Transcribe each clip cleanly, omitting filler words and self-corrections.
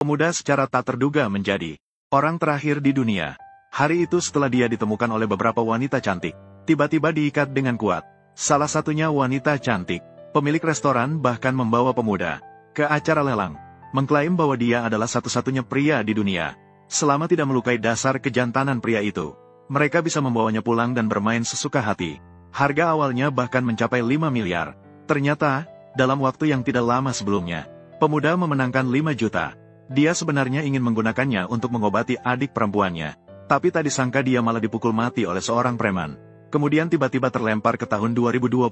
Pemuda secara tak terduga menjadi orang terakhir di dunia. Hari itu setelah dia ditemukan oleh beberapa wanita cantik, tiba-tiba diikat dengan kuat. Salah satunya wanita cantik, pemilik restoran bahkan membawa pemuda ke acara lelang, mengklaim bahwa dia adalah satu-satunya pria di dunia. Selama tidak melukai dasar kejantanan pria itu, mereka bisa membawanya pulang dan bermain sesuka hati. Harga awalnya bahkan mencapai 5 miliar. Ternyata, dalam waktu yang tidak lama sebelumnya, pemuda memenangkan 5 juta. Dia sebenarnya ingin menggunakannya untuk mengobati adik perempuannya. Tapi tak disangka dia malah dipukul mati oleh seorang preman. Kemudian tiba-tiba terlempar ke tahun 2024.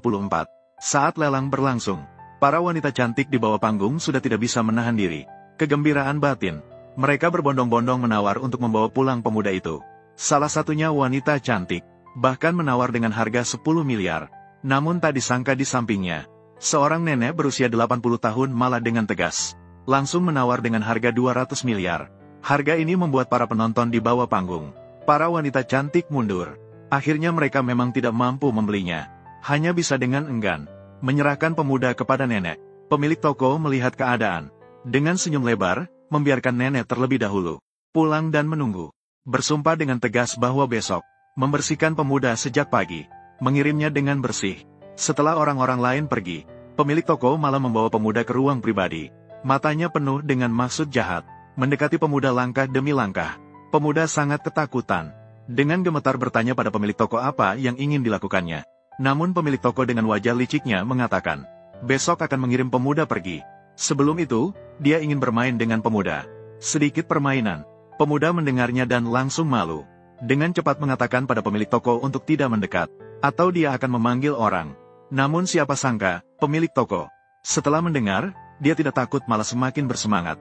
Saat lelang berlangsung, para wanita cantik di bawah panggung sudah tidak bisa menahan diri. Kegembiraan batin. Mereka berbondong-bondong menawar untuk membawa pulang pemuda itu. Salah satunya wanita cantik, bahkan menawar dengan harga 10 miliar. Namun tak disangka di sampingnya, seorang nenek berusia 80 tahun malah dengan tegas langsung menawar dengan harga 200 miliar. Harga ini membuat para penonton di bawah panggung, para wanita cantik mundur. Akhirnya mereka memang tidak mampu membelinya. Hanya bisa dengan enggan menyerahkan pemuda kepada nenek. Pemilik toko melihat keadaan. Dengan senyum lebar, membiarkan nenek terlebih dahulu pulang dan menunggu. Bersumpah dengan tegas bahwa besok membersihkan pemuda sejak pagi, mengirimnya dengan bersih. Setelah orang-orang lain pergi, pemilik toko malah membawa pemuda ke ruang pribadi. Matanya penuh dengan maksud jahat, mendekati pemuda langkah demi langkah. Pemuda sangat ketakutan. Dengan gemetar bertanya pada pemilik toko apa yang ingin dilakukannya. Namun pemilik toko dengan wajah liciknya mengatakan, besok akan mengirim pemuda pergi. Sebelum itu, dia ingin bermain dengan pemuda. Sedikit permainan. Pemuda mendengarnya dan langsung malu. Dengan cepat mengatakan pada pemilik toko untuk tidak mendekat, atau dia akan memanggil orang. Namun siapa sangka, pemilik toko, setelah mendengar, dia tidak takut malah semakin bersemangat.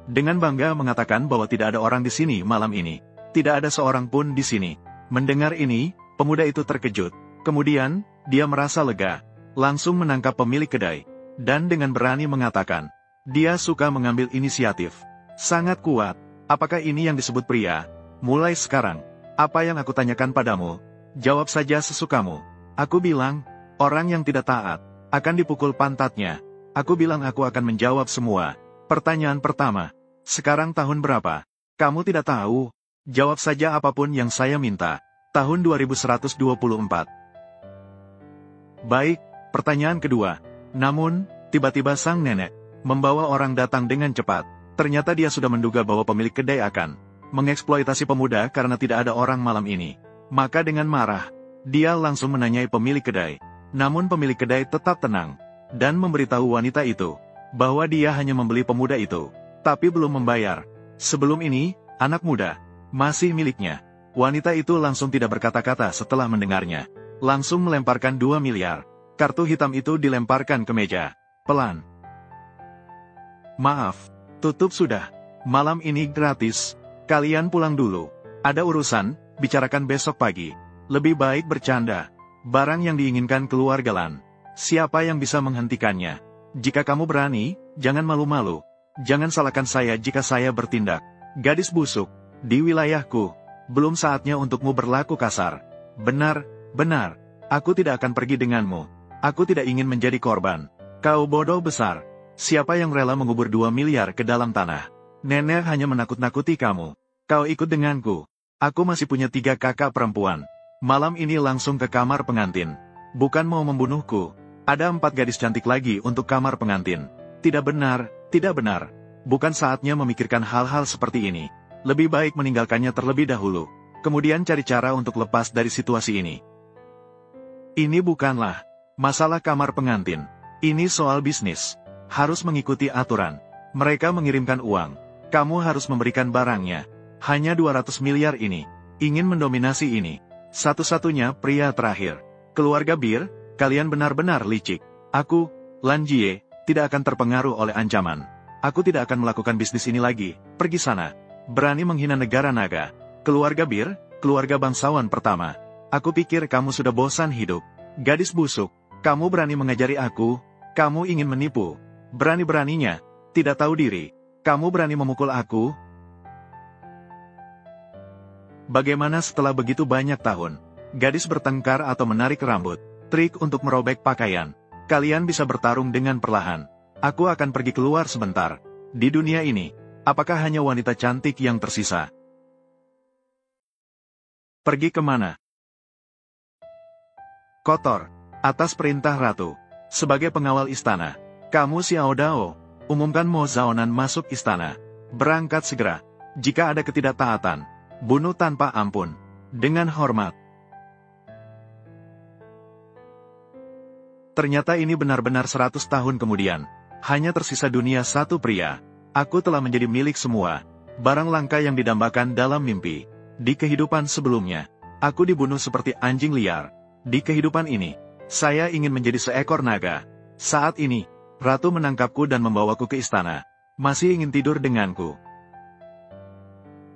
Dengan bangga mengatakan bahwa tidak ada orang di sini malam ini. Tidak ada seorang pun di sini. Mendengar ini, pemuda itu terkejut. Kemudian, dia merasa lega. Langsung menangkap pemilik kedai. Dan dengan berani mengatakan, dia suka mengambil inisiatif. Sangat kuat. Apakah ini yang disebut pria? Mulai sekarang, apa yang aku tanyakan padamu? Jawab saja sesukamu. Aku bilang, orang yang tidak taat akan dipukul pantatnya. Aku bilang aku akan menjawab semua. Pertanyaan pertama, sekarang tahun berapa? Kamu tidak tahu? Jawab saja apapun yang saya minta. Tahun 2124. Baik, pertanyaan kedua. Namun, tiba-tiba sang nenek membawa orang datang dengan cepat. Ternyata dia sudah menduga bahwa pemilik kedai akan mengeksploitasi pemuda karena tidak ada orang malam ini. Maka dengan marah, dia langsung menanyai pemilik kedai. Namun pemilik kedai tetap tenang, dan memberitahu wanita itu, bahwa dia hanya membeli pemuda itu, tapi belum membayar. Sebelum ini, anak muda, masih miliknya. Wanita itu langsung tidak berkata-kata setelah mendengarnya. Langsung melemparkan 2 miliar. Kartu hitam itu dilemparkan ke meja. Pelan. Maaf, tutup sudah. Malam ini gratis. Kalian pulang dulu. Ada urusan, bicarakan besok pagi. Lebih baik bercanda. Barang yang diinginkan keluarga Lan. Siapa yang bisa menghentikannya? Jika kamu berani, jangan malu-malu. Jangan salahkan saya jika saya bertindak. Gadis busuk, di wilayahku. Belum saatnya untukmu berlaku kasar. Benar, benar. Aku tidak akan pergi denganmu. Aku tidak ingin menjadi korban. Kau bodoh besar. Siapa yang rela mengubur 2 miliar ke dalam tanah? Nenek hanya menakut-nakuti kamu. Kau ikut denganku. Aku masih punya 3 kakak perempuan. Malam ini langsung ke kamar pengantin. Bukan mau membunuhku. Ada 4 gadis cantik lagi untuk kamar pengantin. Tidak benar, tidak benar. Bukan saatnya memikirkan hal-hal seperti ini. Lebih baik meninggalkannya terlebih dahulu. Kemudian cari cara untuk lepas dari situasi ini. Ini bukanlah masalah kamar pengantin. Ini soal bisnis. Harus mengikuti aturan. Mereka mengirimkan uang. Kamu harus memberikan barangnya. Hanya 200 miliar ini. Ingin mendominasi ini. Satu-satunya pria terakhir. Keluarga Bir, kalian benar-benar licik. Aku, Lan Jie, tidak akan terpengaruh oleh ancaman. Aku tidak akan melakukan bisnis ini lagi. Pergi sana. Berani menghina negara naga. Keluarga Bir, keluarga bangsawan pertama. Aku pikir kamu sudah bosan hidup. Gadis busuk, kamu berani mengajari aku. Kamu ingin menipu. Berani-beraninya. Tidak tahu diri. Kamu berani memukul aku. Bagaimana setelah begitu banyak tahun? Gadis bertengkar atau menarik rambut. Trik untuk merobek pakaian. Kalian bisa bertarung dengan perlahan. Aku akan pergi keluar sebentar. Di dunia ini, apakah hanya wanita cantik yang tersisa? Pergi kemana? Kotor. Atas perintah Ratu. Sebagai pengawal istana, kamu Xiao Dao, umumkan Mo Zaonan masuk istana. Berangkat segera. Jika ada ketidaktaatan, bunuh tanpa ampun. Dengan hormat. Ternyata ini benar-benar 100 tahun kemudian. Hanya tersisa dunia satu pria. Aku telah menjadi milik semua. Barang langka yang didambakan dalam mimpi. Di kehidupan sebelumnya, aku dibunuh seperti anjing liar. Di kehidupan ini, saya ingin menjadi seekor naga. Saat ini, Ratu menangkapku dan membawaku ke istana. Masih ingin tidur denganku.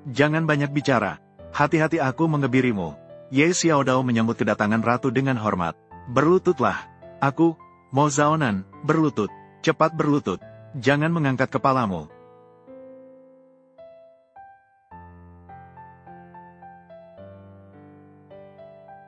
Jangan banyak bicara. Hati-hati aku mengebirimu. Ye Xiaodao menyambut kedatangan Ratu dengan hormat. Berlututlah. Aku, Mo Zaonan, berlutut. Cepat berlutut. Jangan mengangkat kepalamu.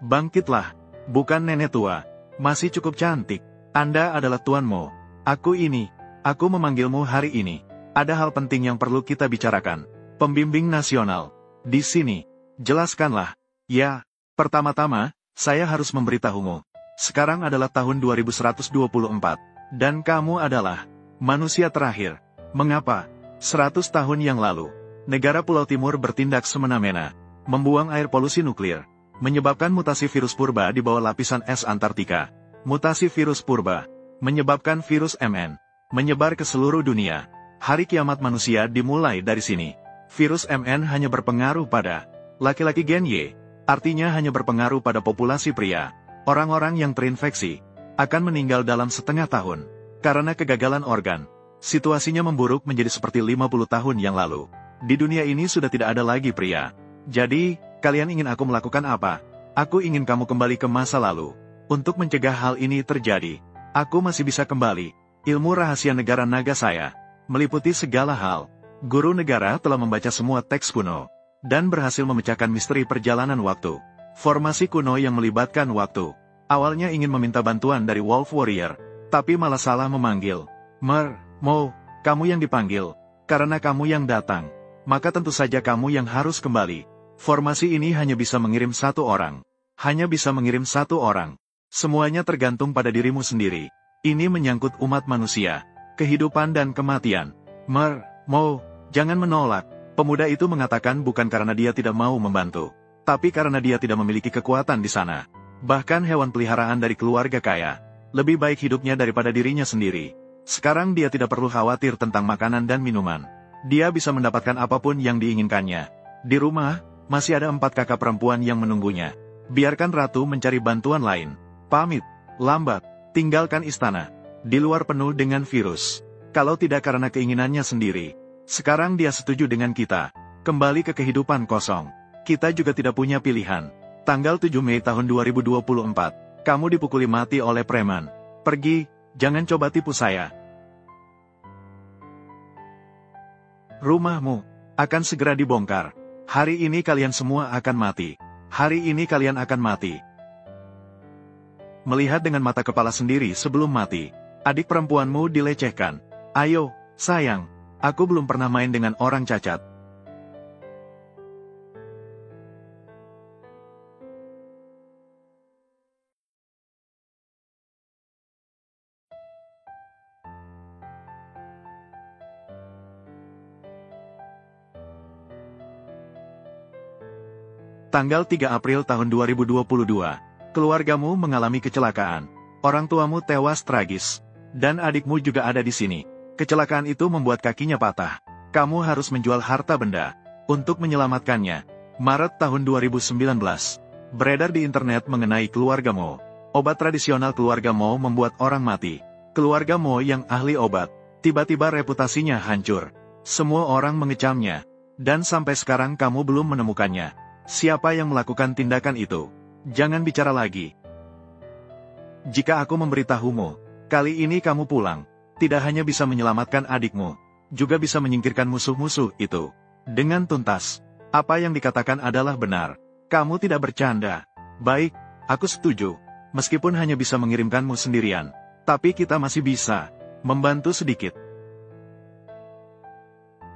Bangkitlah. Bukan nenek tua. Masih cukup cantik. Anda adalah Tuan Mo. Aku memanggilmu hari ini. Ada hal penting yang perlu kita bicarakan. Pembimbing nasional. Di sini. Jelaskanlah. Ya, pertama-tama, saya harus memberitahumu. Sekarang adalah tahun 2124. Dan kamu adalah manusia terakhir. Mengapa? 100 tahun yang lalu, negara Pulau Timur bertindak semena-mena, membuang air polusi nuklir, menyebabkan mutasi virus purba di bawah lapisan es Antartika. Mutasi virus purba menyebabkan virus MN menyebar ke seluruh dunia. Hari kiamat manusia dimulai dari sini. Virus MN hanya berpengaruh pada laki-laki gen Y, artinya hanya berpengaruh pada populasi pria. Orang-orang yang terinfeksi akan meninggal dalam setengah tahun karena kegagalan organ. Situasinya memburuk menjadi seperti 50 tahun yang lalu. Di dunia ini sudah tidak ada lagi pria. Jadi, kalian ingin aku melakukan apa? Aku ingin kamu kembali ke masa lalu. Untuk mencegah hal ini terjadi, aku masih bisa kembali. Ilmu rahasia negara naga saya meliputi segala hal. Guru negara telah membaca semua teks kuno dan berhasil memecahkan misteri perjalanan waktu. Formasi kuno yang melibatkan waktu. Awalnya ingin meminta bantuan dari Wolf Warrior, tapi malah salah memanggil. Mo, kamu yang dipanggil. Karena kamu yang datang, maka tentu saja kamu yang harus kembali. Formasi ini hanya bisa mengirim satu orang. Hanya bisa mengirim satu orang. Semuanya tergantung pada dirimu sendiri. Ini menyangkut umat manusia, kehidupan dan kematian. Mo, jangan menolak. Pemuda itu mengatakan bukan karena dia tidak mau membantu, tapi karena dia tidak memiliki kekuatan di sana. Bahkan hewan peliharaan dari keluarga kaya lebih baik hidupnya daripada dirinya sendiri. Sekarang dia tidak perlu khawatir tentang makanan dan minuman. Dia bisa mendapatkan apapun yang diinginkannya. Di rumah, masih ada 4 kakak perempuan yang menunggunya. Biarkan Ratu mencari bantuan lain. Pamit, lambat, tinggalkan istana. Di luar penuh dengan virus. Kalau tidak karena keinginannya sendiri. Sekarang dia setuju dengan kita. Kembali ke kehidupan kosong. Kita juga tidak punya pilihan. Tanggal 7 Mei tahun 2024. Kamu dipukuli mati oleh preman. Pergi, jangan coba tipu saya. Rumahmu akan segera dibongkar. Hari ini kalian semua akan mati. Hari ini kalian akan mati. Melihat dengan mata kepala sendiri sebelum mati. Adik perempuanmu dilecehkan. Ayo, sayang. Aku belum pernah main dengan orang cacat. Tanggal 3 April tahun 2022, keluargamu mengalami kecelakaan. Orang tuamu tewas tragis. Dan adikmu juga ada di sini. Kecelakaan itu membuat kakinya patah. Kamu harus menjual harta benda untuk menyelamatkannya. Maret tahun 2019. Beredar di internet mengenai keluarga Mo. Obat tradisional keluarga Mo membuat orang mati. Keluarga Mo yang ahli obat, tiba-tiba reputasinya hancur. Semua orang mengecamnya. Dan sampai sekarang kamu belum menemukannya. Siapa yang melakukan tindakan itu? Jangan bicara lagi. Jika aku memberitahumu, kali ini kamu pulang. Tidak hanya bisa menyelamatkan adikmu, juga bisa menyingkirkan musuh-musuh itu. Dengan tuntas. Apa yang dikatakan adalah benar. Kamu tidak bercanda. Baik, aku setuju. Meskipun hanya bisa mengirimkanmu sendirian. Tapi kita masih bisa membantu sedikit.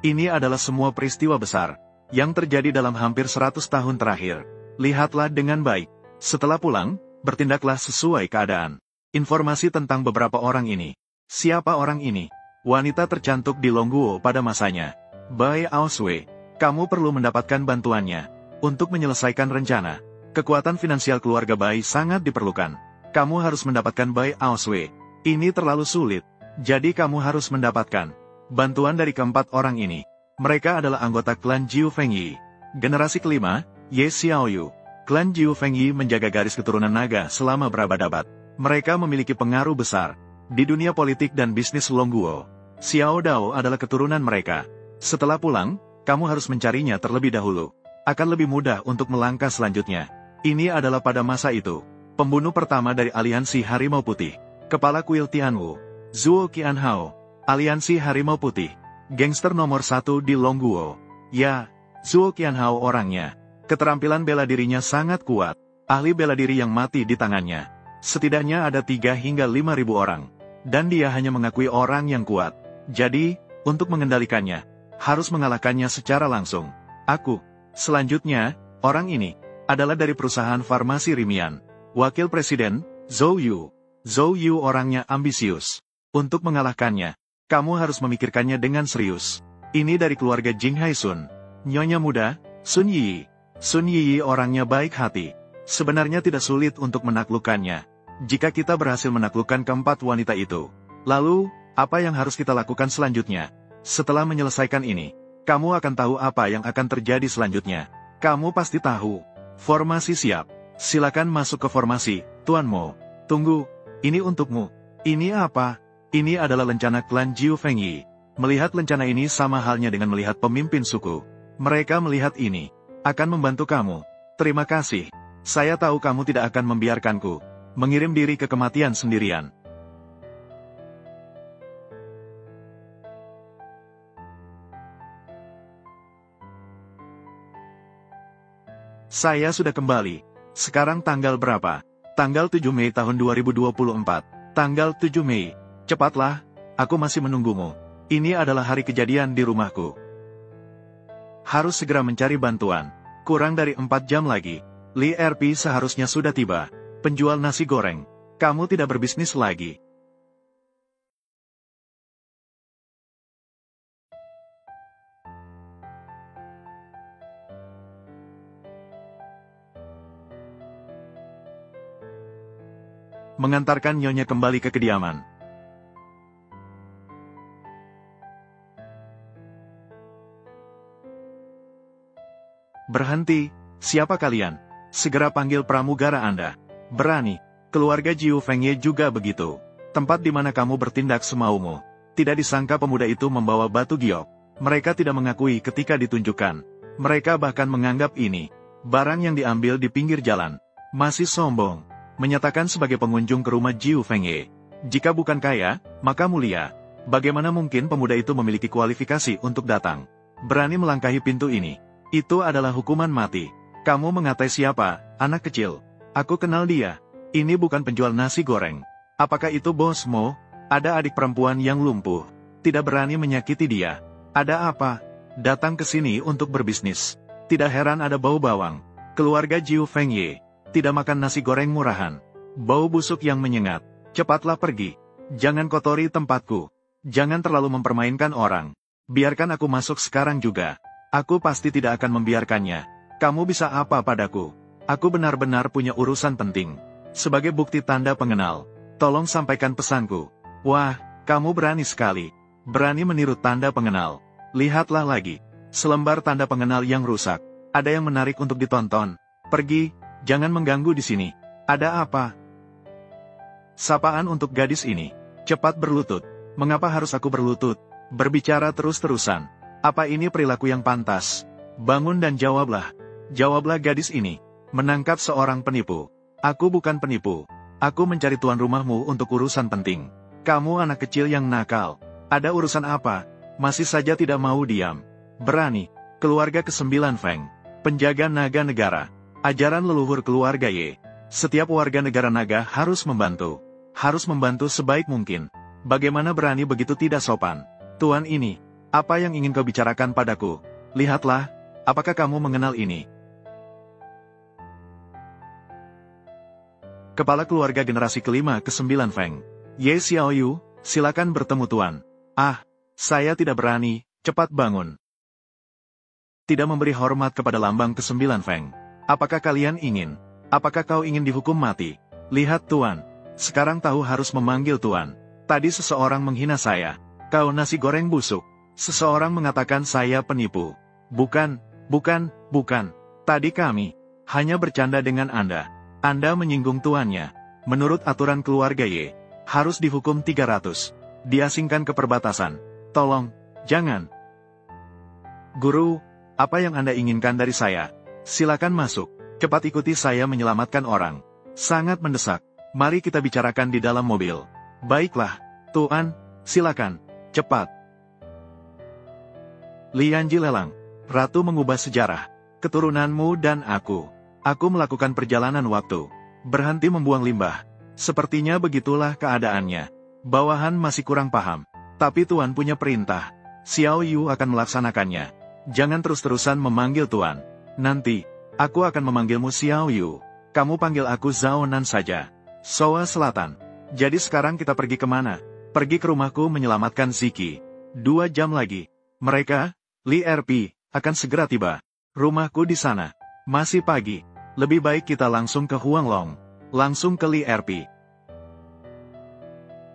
Ini adalah semua peristiwa besar yang terjadi dalam hampir 100 tahun terakhir. Lihatlah dengan baik. Setelah pulang, bertindaklah sesuai keadaan. Informasi tentang beberapa orang ini. Siapa orang ini? Wanita tercantik di Longguo pada masanya. Bai Aoswei. Kamu perlu mendapatkan bantuannya untuk menyelesaikan rencana. Kekuatan finansial keluarga Bai sangat diperlukan. Kamu harus mendapatkan Bai Aoswei. Ini terlalu sulit. Jadi kamu harus mendapatkan bantuan dari keempat orang ini. Mereka adalah anggota klan Jiu Fengyi. Generasi kelima, Ye Xiaoyu. Klan Jiu Fengyi menjaga garis keturunan naga selama berabad-abad. Mereka memiliki pengaruh besar di dunia politik dan bisnis Longguo. Xiao Dao adalah keturunan mereka. Setelah pulang, kamu harus mencarinya terlebih dahulu. Akan lebih mudah untuk melangkah selanjutnya. Ini adalah pada masa itu. Pembunuh pertama dari aliansi Harimau Putih. Kepala kuil Tianwu. Zhuo Qianhao. Aliansi Harimau Putih. Gangster nomor 1 di Longguo. Ya, Zhuo Qianhao orangnya. Keterampilan bela dirinya sangat kuat. Ahli bela diri yang mati di tangannya. Setidaknya ada 3 hingga 5.000 orang. Dan dia hanya mengakui orang yang kuat. Jadi, untuk mengendalikannya, harus mengalahkannya secara langsung. Selanjutnya, orang ini adalah dari perusahaan farmasi Rimian. Wakil Presiden, Zhou Yu. Zhou Yu orangnya ambisius. Untuk mengalahkannya, kamu harus memikirkannya dengan serius. Ini dari keluarga Jing Haisun. Nyonya muda, Sun Yi. Sun Yi orangnya baik hati. Sebenarnya tidak sulit untuk menaklukkannya. Jika kita berhasil menaklukkan keempat wanita itu. Lalu, apa yang harus kita lakukan selanjutnya? Setelah menyelesaikan ini, kamu akan tahu apa yang akan terjadi selanjutnya. Kamu pasti tahu. Formasi siap. Silakan masuk ke formasi, Tuan Mo. Tunggu, ini untukmu. Ini apa? Ini adalah lencana klan Jiu Fengyi. Melihat lencana ini sama halnya dengan melihat pemimpin suku. Mereka melihat ini. Akan membantu kamu. Terima kasih. Saya tahu kamu tidak akan membiarkanku mengirim diri ke kematian sendirian. Saya sudah kembali. Sekarang tanggal berapa? Tanggal 7 Mei tahun 2024. Tanggal 7 Mei. Cepatlah, aku masih menunggumu. Ini adalah hari kejadian di rumahku. Harus segera mencari bantuan. Kurang dari 4 jam lagi. Li RP seharusnya sudah tiba. Penjual nasi goreng. Kamu tidak berbisnis lagi. Mengantarkan nyonya kembali ke kediaman. Berhenti, siapa kalian? Segera panggil pramugara Anda. Berani, keluarga Jiu Fengye juga begitu. Tempat di mana kamu bertindak semaumu. Tidak disangka pemuda itu membawa batu giok. Mereka tidak mengakui ketika ditunjukkan. Mereka bahkan menganggap ini barang yang diambil di pinggir jalan. Masih sombong. Menyatakan sebagai pengunjung ke rumah Jiu Fengye. Jika bukan kaya, maka mulia. Bagaimana mungkin pemuda itu memiliki kualifikasi untuk datang? Berani melangkahi pintu ini. Itu adalah hukuman mati. Kamu mengatai siapa, anak kecil? Aku kenal dia. Ini bukan penjual nasi goreng. Apakah itu Bos Mo? Ada adik perempuan yang lumpuh. Tidak berani menyakiti dia. Ada apa? Datang ke sini untuk berbisnis. Tidak heran ada bau bawang. Keluarga Jiu Fengye. Tidak makan nasi goreng murahan. Bau busuk yang menyengat. Cepatlah pergi. Jangan kotori tempatku. Jangan terlalu mempermainkan orang. Biarkan aku masuk sekarang juga. Aku pasti tidak akan membiarkannya. Kamu bisa apa padaku? Aku benar-benar punya urusan penting. Sebagai bukti tanda pengenal, tolong sampaikan pesanku. Wah, kamu berani sekali. Berani meniru tanda pengenal. Lihatlah lagi. Selembar tanda pengenal yang rusak. Ada yang menarik untuk ditonton. Pergi, jangan mengganggu di sini. Ada apa? Sapaan untuk gadis ini. Cepat berlutut. Mengapa harus aku berlutut? Berbicara terus-terusan. Apa ini perilaku yang pantas? Bangun dan jawablah. Jawablah gadis ini. Menangkap seorang penipu. Aku bukan penipu. Aku mencari tuan rumahmu untuk urusan penting. Kamu anak kecil yang nakal. Ada urusan apa? Masih saja tidak mau diam. Berani. Keluarga ke-9 Feng. Penjaga naga negara. Ajaran leluhur keluarga Ye. Setiap warga negara naga harus membantu. Harus membantu sebaik mungkin. Bagaimana berani begitu tidak sopan? Tuan ini. Apa yang ingin kau bicarakan padaku? Lihatlah, apakah kamu mengenal ini? Kepala keluarga generasi kelima ke-9 Feng. Ye Xiaoyu, silakan bertemu Tuan. Ah, saya tidak berani, cepat bangun. Tidak memberi hormat kepada lambang ke-9 Feng. Apakah kalian ingin? Apakah kau ingin dihukum mati? Lihat Tuan, sekarang tahu harus memanggil Tuan. Tadi seseorang menghina saya. Kau nasi goreng busuk. Seseorang mengatakan saya penipu. Bukan. Tadi kami hanya bercanda dengan Anda. Anda menyinggung tuannya. Menurut aturan keluarga Y, harus dihukum 300. Diasingkan ke perbatasan. Tolong, jangan. Guru, apa yang Anda inginkan dari saya? Silakan masuk. Cepat ikuti saya menyelamatkan orang. Sangat mendesak. Mari kita bicarakan di dalam mobil. Baiklah, Tuan, silakan. Cepat. Lianji lelang. Ratu mengubah sejarah. Keturunanmu dan aku. Aku melakukan perjalanan waktu. Berhenti membuang limbah. Sepertinya begitulah keadaannya. Bawahan masih kurang paham. Tapi Tuan punya perintah. Xiao Yu akan melaksanakannya. Jangan terus-terusan memanggil Tuan. Nanti, aku akan memanggilmu Xiao Yu. Kamu panggil aku Zhao Nan saja. Soa Selatan. Jadi sekarang kita pergi kemana? Pergi ke rumahku menyelamatkan Ziki. 2 jam lagi. Mereka, Li RP, akan segera tiba. Rumahku di sana. Masih pagi. Lebih baik kita langsung ke Huanglong. Langsung ke Li RP.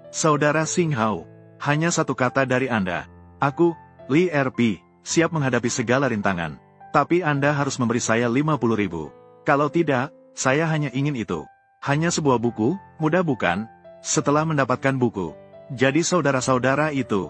Saudara Xing Hao, hanya satu kata dari Anda. Aku, Li RP, siap menghadapi segala rintangan. Tapi Anda harus memberi saya 50.000. Kalau tidak, saya hanya ingin itu. Hanya sebuah buku, mudah bukan? Setelah mendapatkan buku. Jadi saudara-saudara itu.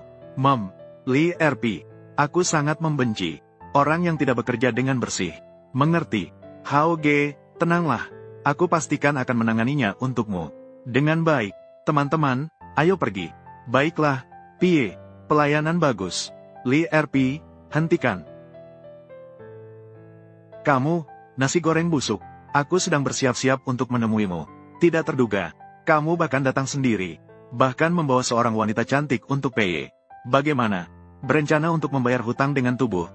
Li RP. Aku sangat membenci orang yang tidak bekerja dengan bersih. Mengerti? Hao Ge, tenanglah. Aku pastikan akan menanganinya untukmu. Dengan baik. Teman-teman, ayo pergi. Baiklah, Pie. Pelayanan bagus. Li RP, hentikan. Kamu, nasi goreng busuk. Aku sedang bersiap-siap untuk menemuimu. Tidak terduga. Kamu bahkan datang sendiri. Bahkan membawa seorang wanita cantik untuk Pie. Bagaimana? Berencana untuk membayar hutang dengan tubuh?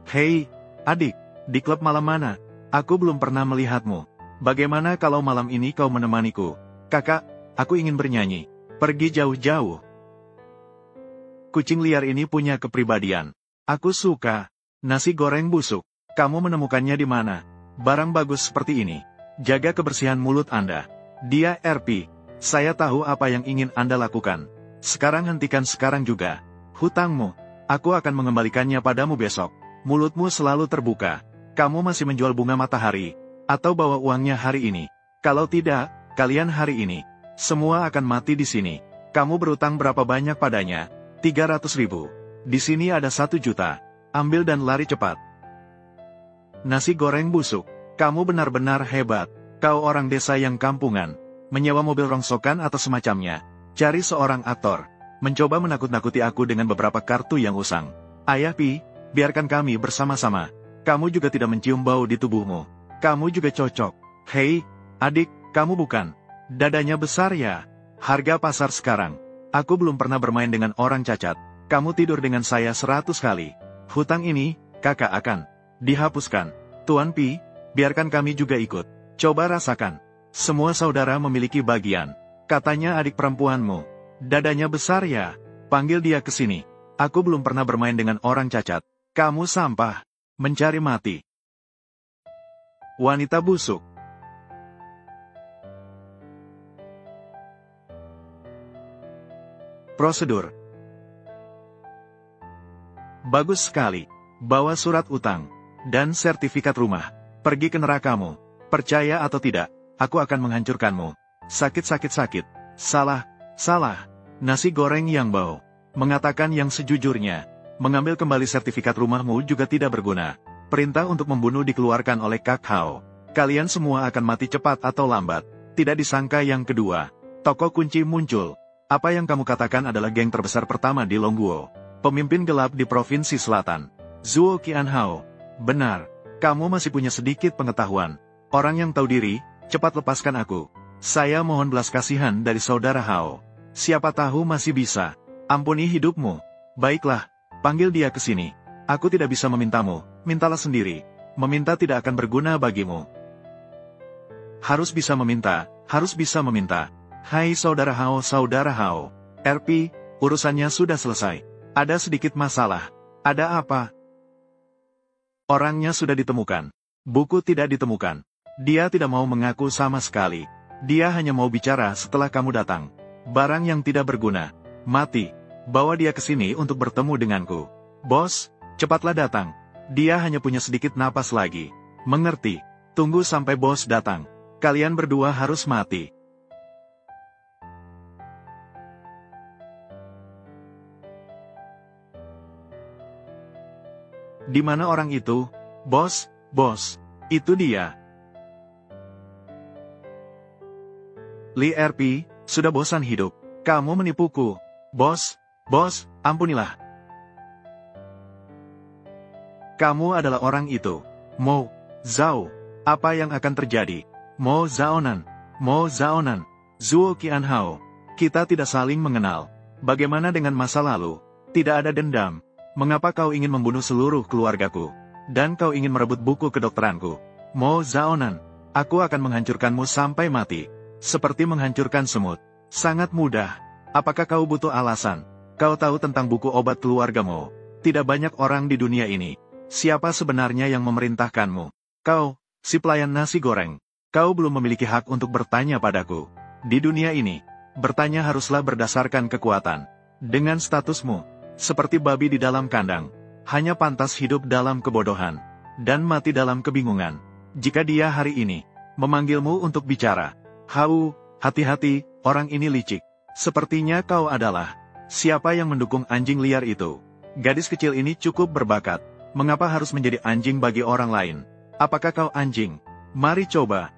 Hei, adik, di klub malam mana? Aku belum pernah melihatmu. Bagaimana kalau malam ini kau menemaniku? Kakak, aku ingin bernyanyi. Pergi jauh-jauh. Kucing liar ini punya kepribadian. Aku suka. Nasi goreng busuk. Kamu menemukannya di mana? Barang bagus seperti ini. Jaga kebersihan mulut Anda. Dia RP. Saya tahu apa yang ingin Anda lakukan. Sekarang hentikan sekarang juga. Hutangmu. Aku akan mengembalikannya padamu besok. Mulutmu selalu terbuka. Kamu masih menjual bunga matahari. Atau bawa uangnya hari ini. Kalau tidak, kalian hari ini. Semua akan mati di sini. Kamu berutang berapa banyak padanya? 300.000. Di sini ada 1 juta. Ambil dan lari cepat. Nasi goreng busuk. Kamu benar-benar hebat. Kau orang desa yang kampungan. Menyewa mobil rongsokan atau semacamnya. Cari seorang aktor. Mencoba menakut-nakuti aku dengan beberapa kartu yang usang. Ayah Pi, biarkan kami bersama-sama. Kamu juga tidak mencium bau di tubuhmu. Kamu juga cocok. Hei, adik, kamu bukan. Dadanya besar ya. Harga pasar sekarang. Aku belum pernah bermain dengan orang cacat. Kamu tidur dengan saya 100 kali. Hutang ini, kakak akan dihapuskan. Tuan Pi, biarkan kami juga ikut. Coba rasakan. Semua saudara memiliki bagian. Katanya adik perempuanmu. Dadanya besar ya. Panggil dia ke sini. Aku belum pernah bermain dengan orang cacat. Kamu sampah. Mencari mati. Wanita busuk. Prosedur. Bagus sekali. Bawa surat utang. Dan sertifikat rumah. Pergi ke nerakamu. Percaya atau tidak, aku akan menghancurkanmu. Sakit. Salah. Nasi goreng yang bau. Mengatakan yang sejujurnya. Mengambil kembali sertifikat rumahmu juga tidak berguna. Perintah untuk membunuh dikeluarkan oleh Kak Hao. Kalian semua akan mati cepat atau lambat. Tidak disangka yang kedua. Tokoh kunci muncul. Apa yang kamu katakan adalah geng terbesar pertama di Longguo. Pemimpin gelap di Provinsi Selatan. Zhuo Qianhao. Benar. Kamu masih punya sedikit pengetahuan. Orang yang tahu diri, cepat lepaskan aku. Saya mohon belas kasihan dari saudara Hao. Siapa tahu masih bisa. Ampuni hidupmu. Baiklah, panggil dia ke sini. Aku tidak bisa memintamu, mintalah sendiri. Meminta tidak akan berguna bagimu. Harus bisa meminta, harus bisa meminta. Hai saudara Hao. RP, urusannya sudah selesai. Ada sedikit masalah. Ada apa? Orangnya sudah ditemukan. Buku tidak ditemukan. Dia tidak mau mengaku sama sekali. Dia hanya mau bicara setelah kamu datang. Barang yang tidak berguna. Mati. Bawa dia ke sini untuk bertemu denganku. Bos, cepatlah datang. Dia hanya punya sedikit napas lagi. Mengerti? Tunggu sampai bos datang. Kalian berdua harus mati. Di mana orang itu? Bos, itu dia. Li RP, sudah bosan hidup. Kamu menipuku. Bos, ampunilah. Kamu adalah orang itu. Mo Zhao. Apa yang akan terjadi? Mo Zaonan. Zuo Qianhao. Kita tidak saling mengenal. Bagaimana dengan masa lalu? Tidak ada dendam. Mengapa kau ingin membunuh seluruh keluargaku? Dan kau ingin merebut buku kedokteranku? Mo Zaonan, aku akan menghancurkanmu sampai mati. Seperti menghancurkan semut. Sangat mudah. Apakah kau butuh alasan? Kau tahu tentang buku obat keluargamu. Tidak banyak orang di dunia ini. Siapa sebenarnya yang memerintahkanmu? Kau, si pelayan nasi goreng. Kau belum memiliki hak untuk bertanya padaku. Di dunia ini, bertanya haruslah berdasarkan kekuatan. Dengan statusmu, seperti babi di dalam kandang, hanya pantas hidup dalam kebodohan, dan mati dalam kebingungan. Jika dia hari ini memanggilmu untuk bicara, hati-hati, orang ini licik. Sepertinya kau adalah siapa yang mendukung anjing liar itu. Gadis kecil ini cukup berbakat. Mengapa harus menjadi anjing bagi orang lain? Apakah kau anjing? Mari coba.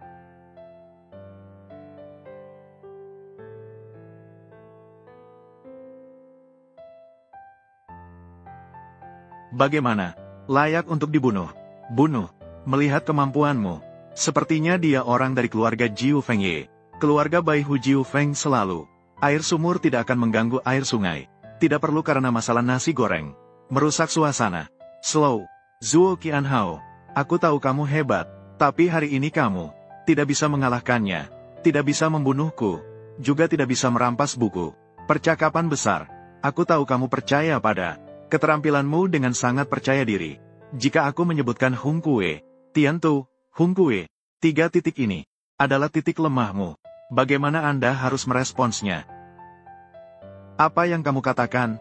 Bagaimana? Layak untuk dibunuh? Bunuh. Melihat kemampuanmu. Sepertinya dia orang dari keluarga Jiu Fengye. Keluarga Baihu Jiu Feng selalu. Air sumur tidak akan mengganggu air sungai. Tidak perlu karena masalah nasi goreng. Merusak suasana. Slow. Zuo Qianhao. Aku tahu kamu hebat. Tapi hari ini kamu tidak bisa mengalahkannya. Tidak bisa membunuhku. Juga tidak bisa merampas buku. Percakapan besar. Aku tahu kamu percaya pada keterampilanmu dengan sangat percaya diri. Jika aku menyebutkan Hung Kue, Tiantu, Hung Kue, 3 titik ini adalah titik lemahmu. Bagaimana Anda harus meresponsnya? Apa yang kamu katakan?